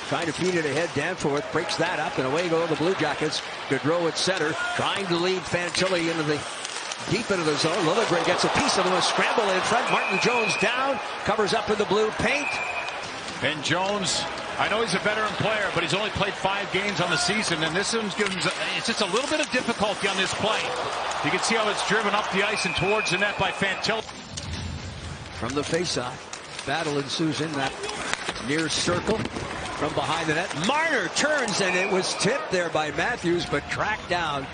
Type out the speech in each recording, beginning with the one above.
trying to feed it ahead. Danforth breaks that up, and away go the Blue Jackets. Gaudreau at center, trying to lead Fantilli into the deep into the zone. Liljegren gets a piece of him, a scramble in front. Martin Jones down, covers up in the blue paint. And Jones, I know he's a veteran player, but he's only played 5 games on the season, and this one's given it's just a little bit of difficulty on this play. You can see how it's driven up the ice and towards the net by Fantilli. From the faceoff, battle ensues in that near circle from behind the net. Marner turns, and it was tipped there by Matthews, but tracked down.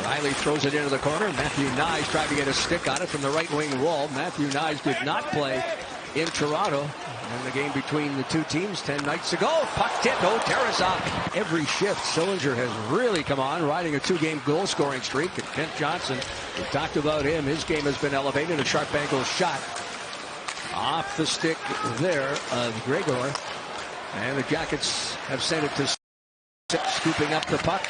Riley throws it into the corner. Matthew Knies tried to get a stick on it from the right wing wall. Matthew Knies did not play in Toronto in the game between the two teams 10 nights ago. Puck tipped. Oh, Tarasov. Every shift, Sillinger has really come on, riding a 2-game goal scoring streak. And Kent Johnson, we talked about him. His game has been elevated. A sharp angle shot off the stick there of Gregor. And the Jackets have sent it to scooping up the puck.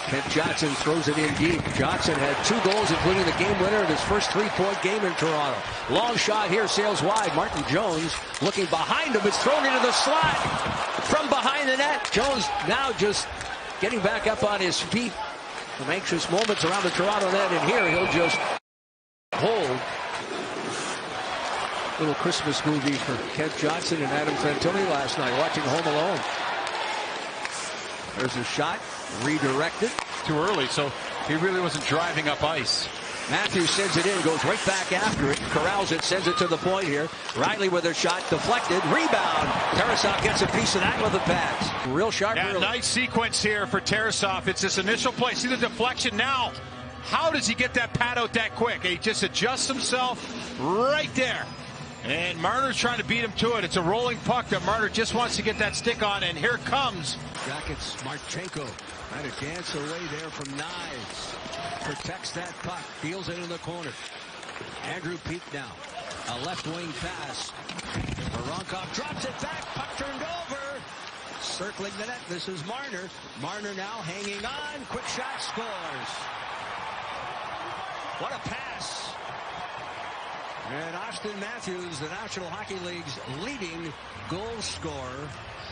Kent Johnson throws it in deep. Johnson had 2 goals, including the game winner in his first 3-point game in Toronto. Long shot here, sails wide. Martin Jones looking behind him. It's thrown into the slot from behind the net. Jones now just getting back up on his feet. Some anxious moments around the Toronto net, and here he'll just hold. Little Christmas movie for Kent Johnson and Adam Fantilli last night, watching Home Alone. There's a shot, redirected. Too early, so he really wasn't driving up ice. Matthews sends it in, goes right back after it, corrals it, sends it to the point here. Riley with a shot, deflected, rebound. Tarasov gets a piece of that with a pass. Real sharp. Yeah, nice sequence here for Tarasov. It's this initial play. See the deflection now. How does he get that pad out that quick? He just adjusts himself right there. And Marner's trying to beat him to it. It's a rolling puck that Marner just wants to get that stick on, and here comes. Jackets, Marchenko trying to dance away there from Knies. Protects that puck, feels it in the corner. Andrew Peak now. A left wing pass. Voronkov drops it back, puck turned over. Circling the net, this is Marner. Marner now hanging on, quick shot, scores. What a pass. And Austin Matthews, the National Hockey League's leading goal scorer,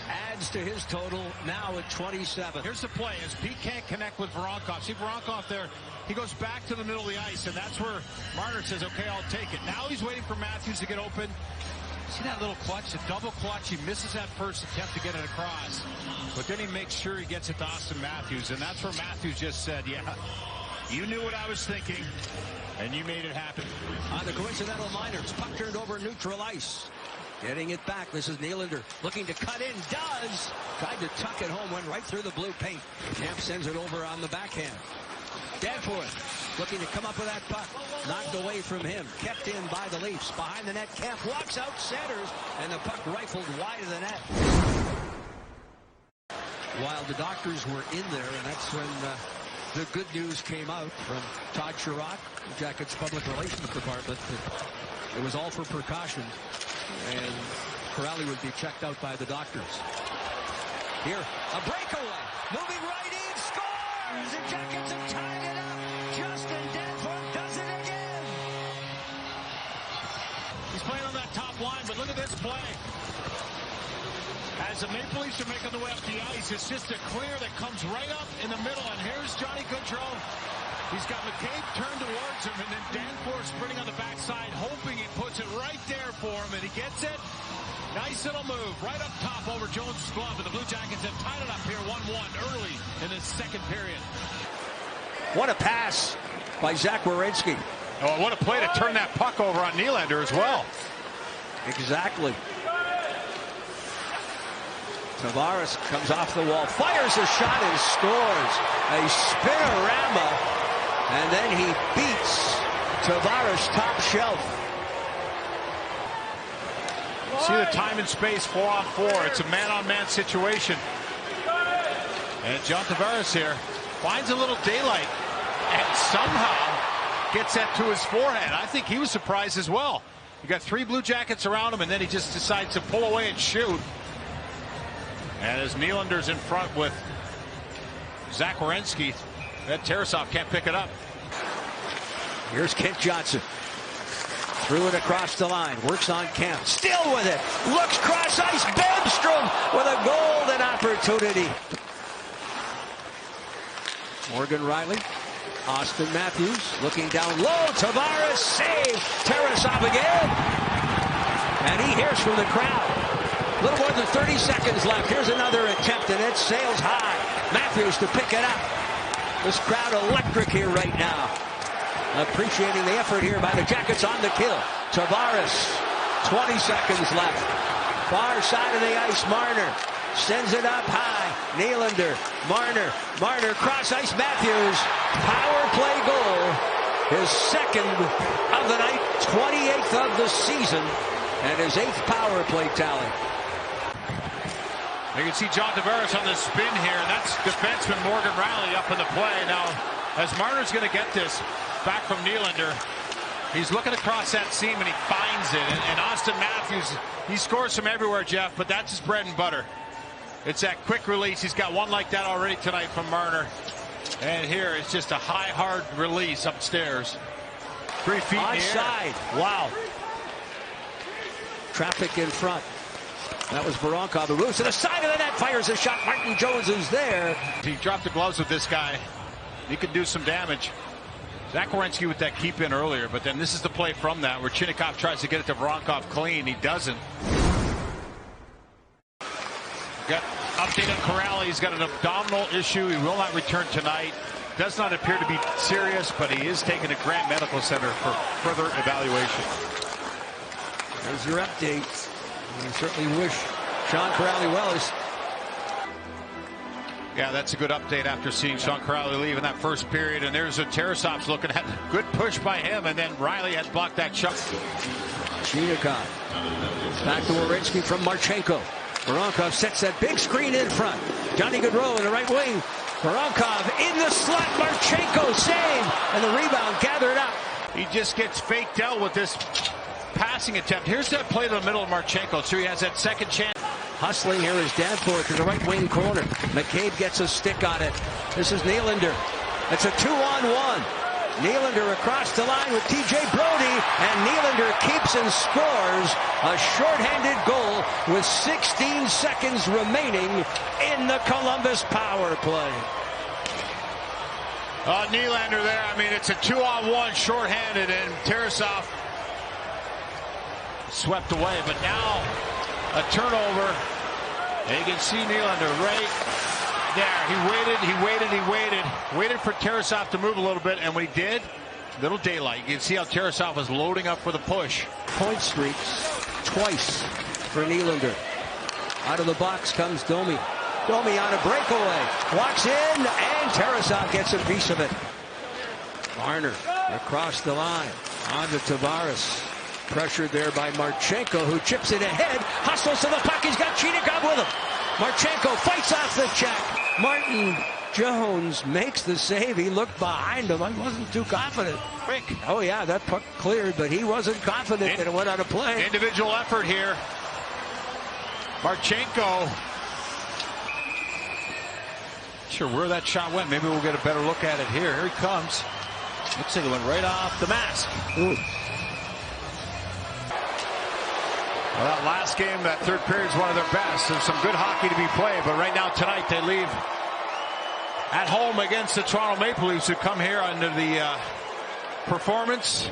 adds to his total now at 27. Here's the play as Pete can't connect with Voronkov. See Voronkov there. He goes back to the middle of the ice, and that's where Marner says, okay, I'll take it. Now he's waiting for Matthews to get open. See that little clutch, a double clutch. He misses that first attempt to get it across. But then he makes sure he gets it to Austin Matthews, and that's where Matthews just said, yeah, you knew what I was thinking. And you made it happen. On the coincidental minors, puck turned over neutral ice. Getting it back, this is Nylander looking to cut in, does. Tried to tuck it home, went right through the blue paint. Kemp sends it over on the backhand. Danforth looking to come up with that puck. Knocked away from him, kept in by the Leafs. Behind the net, Kemp walks out, centers, and the puck rifled wide of the net. While the doctors were in there, and that's when the good news came out from Todd Sherratt, the Jackets Public Relations Department, that it was all for precaution, and Corrali would be checked out by the doctors. Here, a breakaway, moving right in, scores! The Jackets have tied it up. Justin Danforth does it again. He's playing on that top line, but look at this play. As the Maple Leafs are making the way up the ice, it's just a clear that comes right up in the middle, and here's Johnny Gaudreau. He's got McCabe turned towards him, and then Danforth sprinting on the backside, hoping he puts it right there for him, and he gets it. Nice little move, right up top over Jones' glove, and the Blue Jackets have tied it up here 1-1 early in the second period. What a pass by Zach Werenski. Oh, what a play to turn that puck over on Nylander as well. Exactly. Tavares comes off the wall, fires a shot and scores. A spinorama, and then he beats Tavares top shelf. See the time and space, 4-on-4. It's a man-on-man situation. And John Tavares here finds a little daylight and somehow gets that to his forehead. I think he was surprised as well. You got 3 Blue Jackets around him, and then he just decides to pull away and shoot. And as Nylander's in front with Zach Werenski, that Tarasov can't pick it up. Here's Kent Johnson. Threw it across the line. Works on Kemp. Still with it. Looks cross ice. Bemstrom with a golden opportunity. Morgan Riley. Austin Matthews looking down low. Tavares save. Tarasov again. And he hears from the crowd. A little more than 30 seconds left. Here's another attempt, and it sails high. Matthews to pick it up. This crowd electric here right now. Appreciating the effort here by the Jackets on the kill. Tavares, 20 seconds left. Far side of the ice, Marner sends it up high. Nylander, Marner, cross ice, Matthews. Power play goal. His second of the night, 28th of the season, and his 8th power play tally. You can see John Tavares on the spin here, and that's defenseman Morgan Riley up in the play. Now, as Marner's going to get this back from Nylander, he's looking across that seam, and he finds it. And Austin Matthews, he scores from everywhere, Jeff, but that's his bread and butter. It's that quick release. He's got one like that already tonight from Marner. And here it's just a high, hard release upstairs. 3 feet in the air. Side. Wow. Traffic in front. That was Voronkov, who moves to the side of the net, fires a shot. Martin Jones is there. He dropped the gloves with this guy. He could do some damage. Zach Werenski with that keep in earlier, but then this is the play from that where Chinnikov tries to get it to Voronkov clean. He doesn't. Got update on Corrali. He's got an abdominal issue. He will not return tonight. Does not appear to be serious, but he is taken to Grant Medical Center for further evaluation. There's your update. We certainly wish Sean Corrali well. Yeah, that's a good update after seeing Sean Corrali leave in that first period. And there's a Tarasov's looking at good push by him, and then Riley had blocked that shot. Chinnikov. Back to Werenski from Marchenko. Voronkov sets that big screen in front. Johnny Gaudreau in the right wing. Voronkov in the slot. Marchenko save. And the rebound gathered up. He just gets faked out with this passing attempt. Here's that play to the middle of Marchenko. So he has that second chance. Hustling here is Danforth in the right wing corner. McCabe gets a stick on it. This is Nylander. It's a 2-on-1. Nylander across the line with TJ Brody, and Nylander keeps and scores a shorthanded goal with 16 seconds remaining in the Columbus power play. Nylander there. I mean, it's a 2-on-1 shorthanded, and Tarasov swept away, but now a turnover. And you can see Nylander right there. He waited for Tarasov to move a little bit, and when he did, little daylight. You can see how Tarasov was loading up for the push. Point streaks twice for Nylander. Out of the box comes Domi. Domi on a breakaway. Walks in, and Tarasov gets a piece of it. Marner across the line. On to Tavares. Pressured there by Marchenko, who chips it ahead. Hustles to the puck. He's got Chinnikov with him. Marchenko fights off the check. Martin Jones makes the save. He looked behind him. I wasn't too confident. Quick. Oh, yeah, that puck cleared, but he wasn't confident that it went out of play. Individual effort here. Marchenko. Not sure where that shot went. Maybe we'll get a better look at it here. Here he comes. Looks like it went right off the mask. Ooh. Well, that last game, that third period is one of their best. There's some good hockey to be played, but right now tonight they leave at home against the Toronto Maple Leafs, who come here under the performance